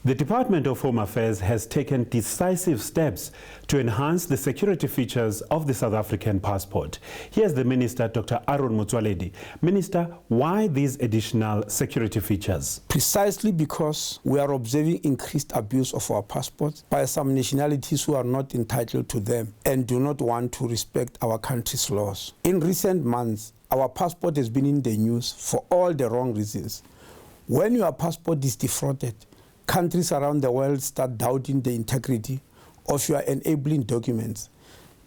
The Department of Home Affairs has taken decisive steps to enhance the security features of the South African passport. Here's the Minister, Dr. Aaron Motsoaledi. Minister, why these additional security features? Precisely because we are observing increased abuse of our passports by some nationalities who are not entitled to them and do not want to respect our country's laws. In recent months, our passport has been in the news for all the wrong reasons. When your passport is defrauded, countries around the world start doubting the integrity of your enabling documents.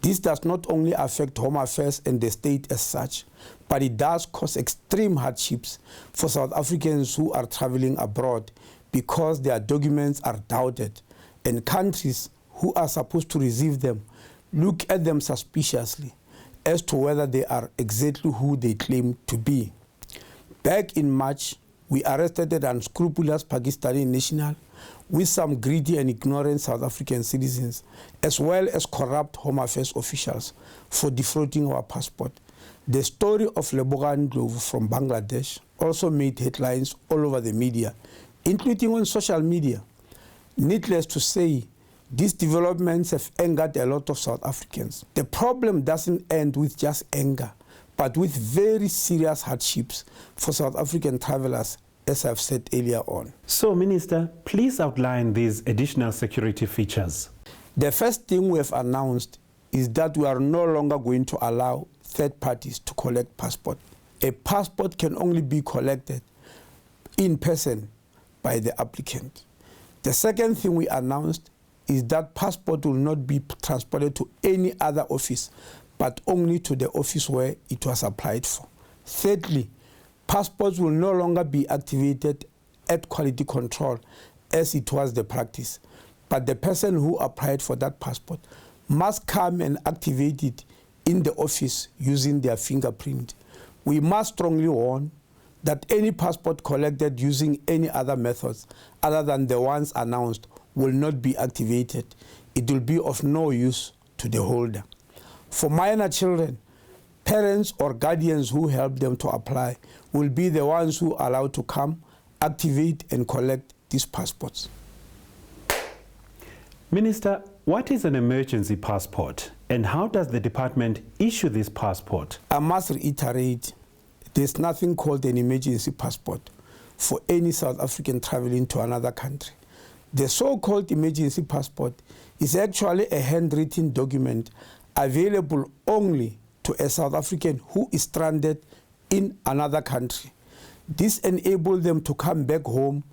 This does not only affect Home Affairs and the state as such, but it does cause extreme hardships for South Africans who are traveling abroad because their documents are doubted, and countries who are supposed to receive them look at them suspiciously as to whether they are exactly who they claim to be. Back in March, we arrested an unscrupulous Pakistani national with some greedy and ignorant South African citizens, as well as corrupt Home Affairs officials for defrauding our passport. The story of Lebogang Ndlovu from Bangladesh also made headlines all over the media, including on social media. Needless to say, these developments have angered a lot of South Africans. The problem doesn't end with just anger, but with very serious hardships for South African travelers, as I've said earlier on. So, Minister, please outline these additional security features. The first thing we have announced is that we are no longer going to allow third parties to collect passport. A passport can only be collected in person by the applicant. The second thing we announced is that passport will not be transported to any other office, but only to the office where it was applied for. Thirdly, passports will no longer be activated at quality control as it was the practice, but the person who applied for that passport must come and activate it in the office using their fingerprint. We must strongly warn that any passport collected using any other methods other than the ones announced will not be activated. It will be of no use to the holder. For minor children, parents or guardians who help them to apply will be the ones who are allowed to come, activate and collect these passports. Minister, what is an emergency passport and how does the department issue this passport? I must reiterate, there's nothing called an emergency passport for any South African traveling to another country. The so-called emergency passport is actually a handwritten document available only to a South African who is stranded in another country. This enables them to come back home,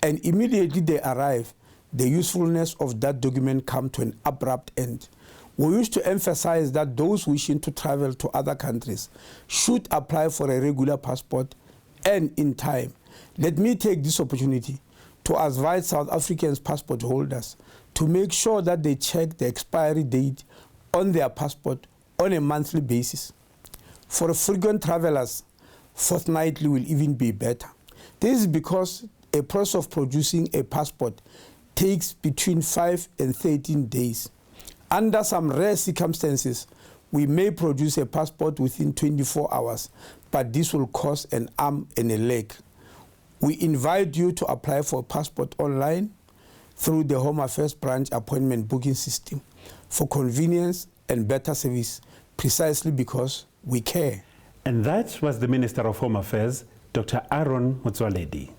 and immediately they arrive, the usefulness of that document comes to an abrupt end. We wish to emphasize that those wishing to travel to other countries should apply for a regular passport and in time. Let me take this opportunity to advise South Africans passport holders to make sure that they check the expiry date on their passport on a monthly basis. For frequent travelers, fortnightly will even be better. This is because a process of producing a passport takes between 5 and 13 days. Under some rare circumstances, we may produce a passport within 24 hours, but this will cost an arm and a leg. We invite you to apply for a passport online through the Home Affairs branch appointment booking system for convenience and better service, precisely because we care. And that was the Minister of Home Affairs, Dr. Aaron Motsoaledi.